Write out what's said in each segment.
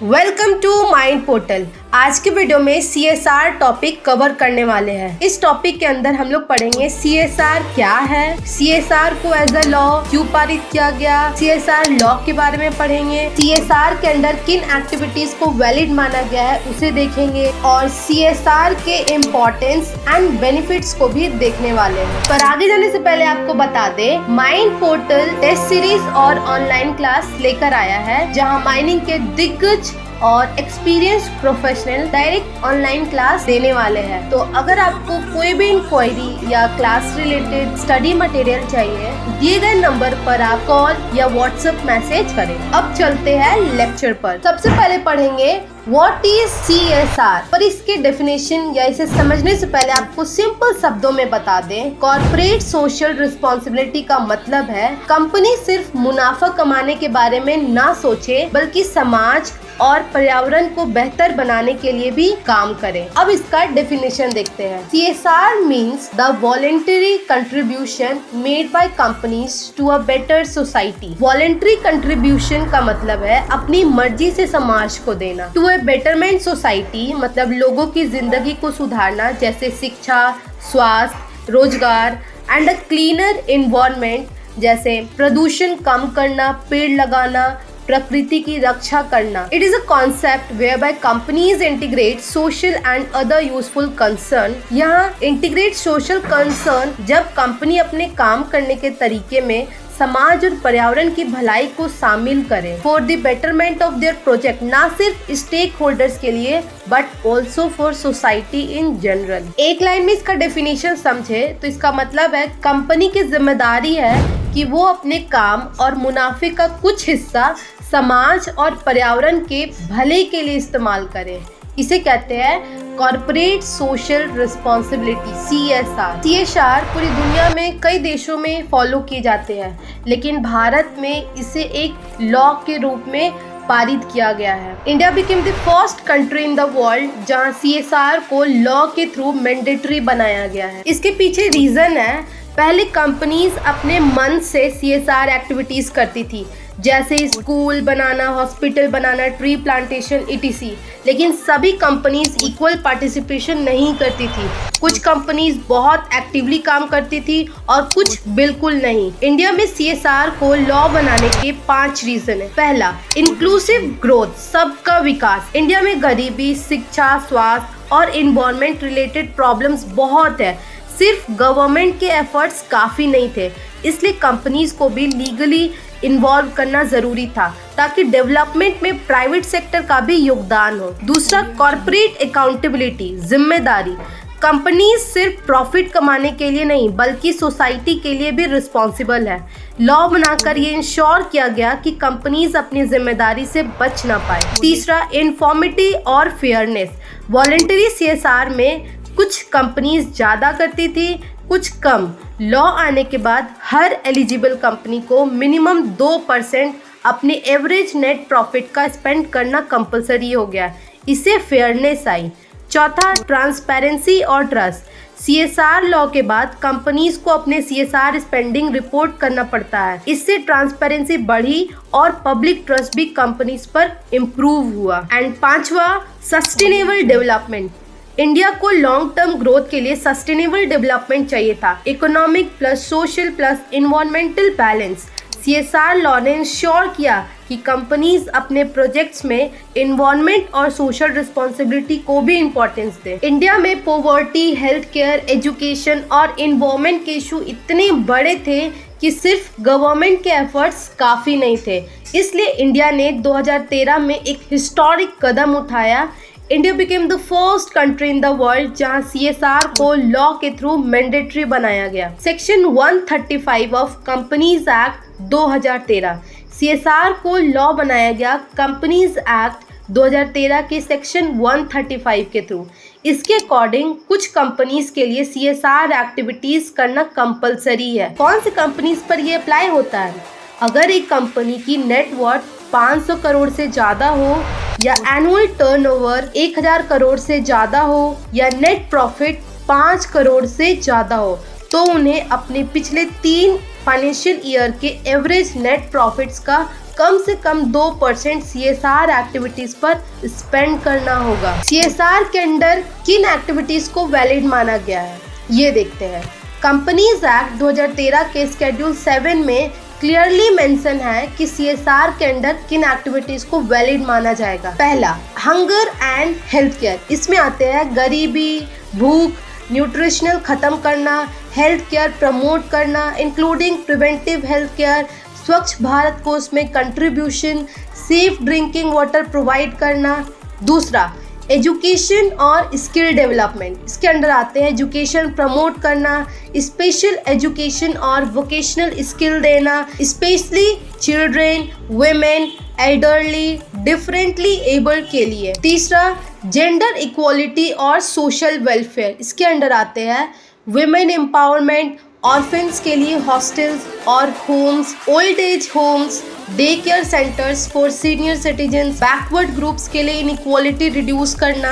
Welcome to mind portal. आज के video में CSR टॉपिक कवर करने वाले हैं। इस टॉपिक के अंदर हम लोग पढ़ेंगे CSR क्या है, CSR को एज अ लॉ क्यों पारित किया गया, CSR लॉ के बारे में पढ़ेंगे, CSR के अंदर किन एक्टिविटीज को वैलिड माना गया है उसे देखेंगे और CSR के इम्पोर्टेंस एंड बेनिफिट्स को भी देखने वाले हैं। पर आगे जाने से पहले आपको बता दे, माइंड पोर्टल टेस्ट सीरीज और ऑनलाइन क्लास लेकर आया है, जहाँ माइनिंग के दिग्गज और experience professional direct online class देने वाले हैं। तो अगर आपको कोई भी इंक्वायरी या क्लास रिलेटेड स्टडी मटेरियल चाहिए, दिए गए नंबर पर आप कॉल या व्हाट्सएप मैसेज करें। अब चलते हैं लेक्चर पर। सबसे पहले पढ़ेंगे व्हाट इज CSR। पर इसके डेफिनेशन या इसे समझने से पहले आपको सिंपल शब्दों में बता दें, कॉर्पोरेट सोशल रिस्पॉन्सिबिलिटी का मतलब है कंपनी सिर्फ मुनाफा कमाने के बारे में ना सोचे, बल्कि समाज और पर्यावरण को बेहतर बनाने के लिए भी काम करें। अब इसका डेफिनेशन देखते हैं। CSR means the voluntary contribution made by companies to a better society। Voluntary contribution का मतलब है अपनी मर्जी से समाज को देना। To a betterment society मतलब लोगों की जिंदगी को सुधारना, जैसे शिक्षा, स्वास्थ्य, रोजगार एंड a cleaner environment जैसे प्रदूषण कम करना, पेड़ लगाना, प्रकृति की रक्षा करना। It is a concept whereby companies integrate social and other useful concern. यहाँ इंटीग्रेट सोशल कंसर्न जब कंपनी अपने काम करने के तरीके में समाज और पर्यावरण की भलाई को शामिल करें for the betterment of their project, ना सिर्फ स्टेक होल्डर्स के लिए but also for society in general. एक लाइन में इसका डेफिनेशन समझे तो इसका मतलब है कंपनी की जिम्मेदारी है कि वो अपने काम और मुनाफे का कुछ हिस्सा समाज और पर्यावरण के भले के लिए इस्तेमाल करें। इसे कहते हैं कॉर्पोरेट सोशल रिस्पॉन्सिबिलिटी, CSR पूरी दुनिया में कई देशों में फॉलो किए जाते हैं, लेकिन भारत में इसे एक लॉ के रूप में पारित किया गया है। India became the first country in the world जहां CSR को लॉ के थ्रू मैंडेटरी बनाया गया है। इसके पीछे रीजन है, पहले कंपनीज अपने मन से CSR एक्टिविटीज करती थी, जैसे स्कूल बनाना, हॉस्पिटल बनाना, ट्री प्लांटेशन etc। लेकिन सभी कंपनीज इक्वल पार्टिसिपेशन नहीं करती थी। कुछ कंपनीज बहुत एक्टिवली काम करती थी और कुछ बिल्कुल नहीं। इंडिया में CSR को लॉ बनाने के 5 रीजन है। पहला, इंक्लूसिव ग्रोथ, सबका विकास। इंडिया में गरीबी, शिक्षा, स्वास्थ्य और इन्वायरमेंट रिलेटेड प्रॉब्लम्स बहुत है। सिर्फ गवर्नमेंट के एफर्ट्स काफ़ी नहीं थे, इसलिए कंपनीज को भी लीगली इन्वॉल्व करना ज़रूरी था ताकि डेवलपमेंट में प्राइवेट सेक्टर का भी योगदान हो। दूसरा, कॉर्पोरेट अकाउंटेबिलिटी, जिम्मेदारी। कंपनीज सिर्फ प्रॉफिट कमाने के लिए नहीं बल्कि सोसाइटी के लिए भी रिस्पॉन्सिबल है। लॉ बनाकर ये इंश्योर किया गया कि कंपनीज अपनी जिम्मेदारी से बच ना पाए। तीसरा, इन्फॉर्मिटी और फेयरनेस। वॉलंटरी CSR में कुछ कंपनीज ज़्यादा करती थी, कुछ कम। लॉ आने के बाद हर एलिजिबल कंपनी को मिनिमम 2% अपने एवरेज नेट प्रॉफिट का स्पेंड करना कंपलसरी हो गया। इससे फेयरनेस आई। चौथा, ट्रांसपेरेंसी और ट्रस्ट। CSR लॉ के बाद कंपनीज को अपने CSR स्पेंडिंग रिपोर्ट करना पड़ता है। इससे ट्रांसपेरेंसी बढ़ी और पब्लिक ट्रस्ट भी कंपनीज पर इम्प्रूव हुआ। एंड पांचवा, सस्टेनेबल डेवलपमेंट। इंडिया को लॉन्ग टर्म ग्रोथ के लिए सस्टेनेबल डेवलपमेंट चाहिए था, economic plus social plus environmental balance. CSR law ने इंश्योर किया कि कंपनीज अपने प्रोजेक्ट्स में इन्वायरमेंट और सोशल रिस्पॉन्सिबिलिटी को भी इम्पोर्टेंस दें। इंडिया में पॉवर्टी, हेल्थ केयर, एजुकेशन और इन्वायरमेंट के इशू इतने बड़े थे कि सिर्फ गवर्नमेंट के एफर्ट्स काफ़ी नहीं थे, इसलिए इंडिया ने 2013 में एक हिस्टोरिक कदम उठाया। India became the first country in the world जहां CSR को लॉ के थ्रू मैंडेटरी बनाया गया। Section 135 of companies act 2013, CSR को लॉ बनाया गया कंपनीज एक्ट 2013 के सेक्शन 135 के थ्रू। इसके अकॉर्डिंग कुछ कंपनीज के लिए CSR एक्टिविटीज करना कंपलसरी है। कौन सी कंपनीज पर ये अप्लाई होता है? अगर एक कंपनी की नेटवर्थ 500 करोड़ से ज़्यादा हो, या एनुअल टर्नओवर 1000 करोड़ से ज़्यादा हो, या नेट प्रॉफिट 5 करोड़ से ज़्यादा हो, तो उन्हें अपने पिछले 3 फाइनेंशियल ईयर के एवरेज नेट प्रॉफिट्स का कम से कम 2% CSR एक्टिविटीज पर स्पेंड करना होगा। CSR के अंडर किन एक्टिविटीज को वैलिड माना गया है, ये देखते हैं। कंपनीज एक्ट 2013 के शेड्यूल 7 में क्लियरली मेंशन है कि CSR के अंडर किन एक्टिविटीज को वैलिड माना जाएगा। पहला, हंगर एंड हेल्थ केयर। इसमें आते हैं गरीबी, भूख, न्यूट्रिशनल खत्म करना, हेल्थ केयर प्रमोट करना इंक्लूडिंग प्रिवेंटिव हेल्थ केयर, स्वच्छ भारत कोष में contribution, safe drinking water provide करना। दूसरा, एजुकेशन और स्किल डेवलपमेंट। इसके अंडर आते हैं एजुकेशन प्रमोट करना, स्पेशल एजुकेशन और वोकेशनल स्किल देना, specially children, women, elderly, differently abled के लिए। तीसरा, जेंडर इक्वालिटी और सोशल वेलफेयर। इसके अंडर आते हैं वुमेन एम्पावरमेंट, ऑर्फन्स के लिए हॉस्टल्स और homes, old age homes, day care centres for senior citizens, backward groups के लिए इनइक्वालिटी रिड्यूस करना।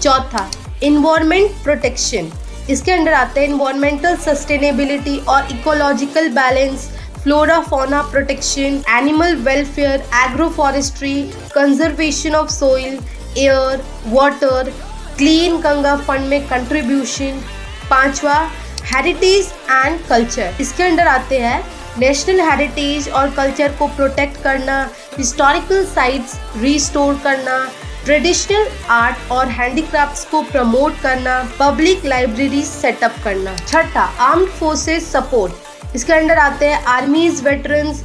चौथा, इन्वायरमेंट प्रोटेक्शन। इसके अंडर आते हैं इन्वायरमेंटल सस्टेनेबिलिटी और ecological balance, flora fauna protection, animal welfare, agro forestry, conservation of soil, air, water, clean Ganga fund में contribution. पांचवा, हेरिटेज एंड कल्चर। इसके अंडर आते हैं नेशनल हेरिटेज और कल्चर को प्रोटेक्ट करना, हिस्टोरिकल साइट्स रिस्टोर करना, ट्रेडिशनल आर्ट और हैंडीक्राफ्ट्स को प्रमोट करना, पब्लिक लाइब्रेरी सेटअप करना। छठा, आर्म्ड फोर्सेस सपोर्ट। इसके अंडर आते हैं आर्मीज, वेटरन्स,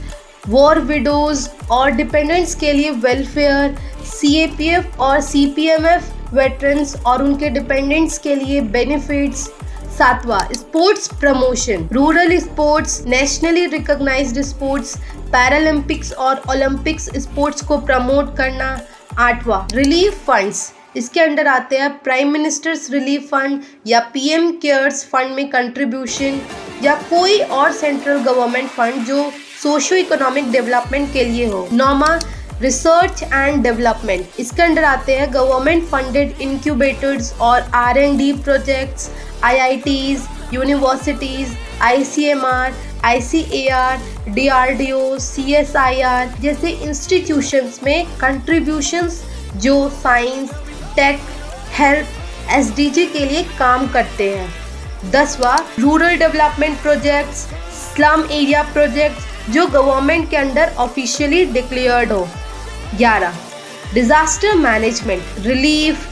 वॉर विडोज और डिपेंडेंट्स के लिए वेलफेयर, CAPF और CPMF वेटरन्स और उनके डिपेंडेंट्स के लिए बेनिफिट्स। सातवां, sports promotion, rural sports, nationally recognised sports, Paralympics और ओलंपिक्स स्पोर्ट्स को प्रमोट करना। आठवां, रिलीफ फंड्स। इसके अंडर आते हैं प्राइम मिनिस्टर्स रिलीफ फंड या PM केयर्स फंड में कंट्रीब्यूशन या कोई और सेंट्रल गवर्नमेंट फंड जो सोशो इकोनॉमिक डेवलपमेंट के लिए हो। नौवां, रिसर्च एंड डेवलपमेंट। इसके अंडर आते हैं गवर्नमेंट फंडेड इंक्यूबेटर्स और R&D projects, IITs, universities, ICMR, ICAR, DRDO, CSIR जैसे इंस्टीट्यूशंस में कंट्रीब्यूशंस जो साइंस, टेक, हेल्थ, SDG के लिए काम करते हैं। 10वां, rural development projects, slum area projects जो गवर्नमेंट के अंडर ऑफिशियली डिक्लेयर्ड हो। 11, डिजास्टर मैनेजमेंट, रिलीफ,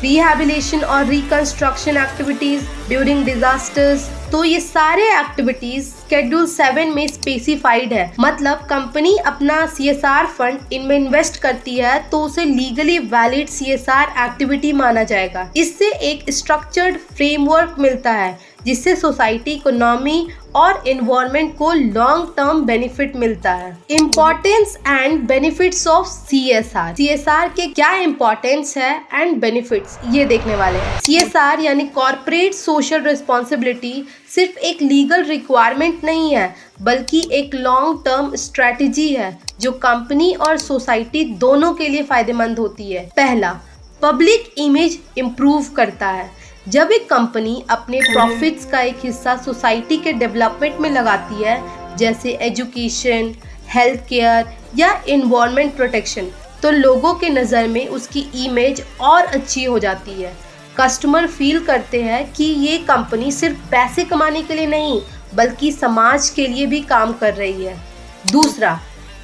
रिहैबिलिटेशन और रिकंस्ट्रक्शन एक्टिविटीज ड्यूरिंग डिजास्टर्स। तो ये सारे एक्टिविटीज शेड्यूल 7 में स्पेसिफाइड है। मतलब कंपनी अपना CSR फंड इनमें इन्वेस्ट करती है तो उसे लीगली वैलिड CSR एक्टिविटी माना जाएगा। इससे एक स्ट्रक्चर्ड फ्रेमवर्क मिलता है जिससे सोसाइटी, इकोनॉमी और एनवायरनमेंट को लॉन्ग टर्म बेनिफिट मिलता है। Importance and benefits of CSR। CSR के क्या इम्पोर्टेंस है एंड बेनिफिट्स ये देखने वाले हैं। CSR यानी कॉर्पोरेट सोशल रिस्पॉन्सिबिलिटी सिर्फ एक लीगल रिक्वायरमेंट नहीं है बल्कि एक लॉन्ग टर्म स्ट्रेटेजी है जो कंपनी और सोसाइटी दोनों के लिए फायदेमंद होती है। पहला, पब्लिक इमेज इम्प्रूव करता है। जब एक कंपनी अपने प्रॉफिट्स का एक हिस्सा सोसाइटी के डेवलपमेंट में लगाती है जैसे एजुकेशन, हेल्थ केयर या एनवायरनमेंट प्रोटेक्शन तो लोगों के नज़र में उसकी इमेज और अच्छी हो जाती है। कस्टमर फील करते हैं कि ये कंपनी सिर्फ पैसे कमाने के लिए नहीं बल्कि समाज के लिए भी काम कर रही है। दूसरा,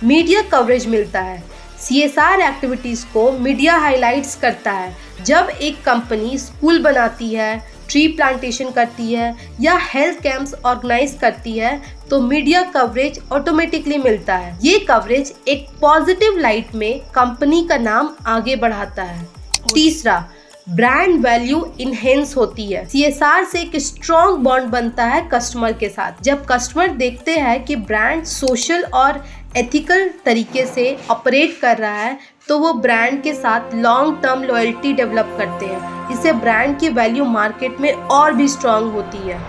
मीडिया कवरेज मिलता है। CSR एक्टिविटीज़ को मीडिया हाइलाइट्स करता है। जब एक कंपनी स्कूल बनाती है, ट्री प्लांटेशन करती है या हेल्थ कैंप्स ऑर्गेनाइज करती है तो मीडिया कवरेज ऑटोमेटिकली मिलता है। ये कवरेज एक पॉजिटिव लाइट में कंपनी का नाम आगे बढ़ाता है। तीसरा, ब्रांड वैल्यू इनहेंस होती है। CSR से एक स्ट्रॉन्ग बॉन्ड बनता है कस्टमर के साथ। जब कस्टमर देखते हैं कि ब्रांड सोशल और एथिकल तरीके से ऑपरेट कर रहा है तो वो ब्रांड के साथ लॉन्ग टर्म लॉयल्टी डेवलप करते हैं। इससे ब्रांड की वैल्यू मार्केट में और भी स्ट्रॉन्ग होती है।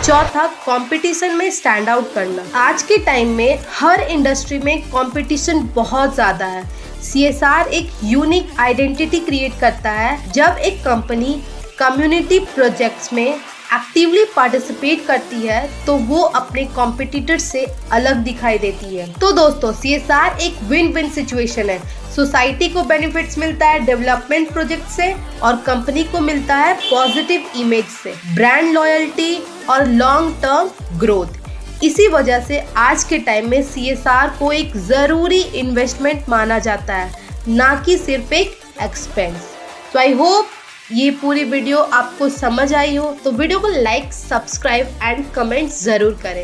चौथा, कंपटीशन में स्टैंड आउट करना। आज के टाइम में हर इंडस्ट्री में कंपटीशन बहुत ज़्यादा है। CSR एक यूनिक आइडेंटिटी क्रिएट करता है। जब एक कंपनी कम्युनिटी प्रोजेक्ट्स में एक्टिवली पार्टिसिपेट करती है तो वो अपने कॉम्पिटिटर से अलग दिखाई देती है। तो दोस्तों CSR एक विन विन सिचुएशन है। सोसाइटी को बेनिफिट्स मिलता है डेवलपमेंट प्रोजेक्ट से और कंपनी को मिलता है पॉजिटिव इमेज से, ब्रांड लॉयल्टी और लॉन्ग टर्म ग्रोथ। इसी वजह से आज के टाइम में CSR को एक जरूरी इन्वेस्टमेंट माना जाता है, ना कि सिर्फ एक एक्सपेंस। तो आई होप ये पूरी वीडियो आपको समझ आई हो। तो वीडियो को लाइक, सब्सक्राइब एंड कमेंट जरूर करें।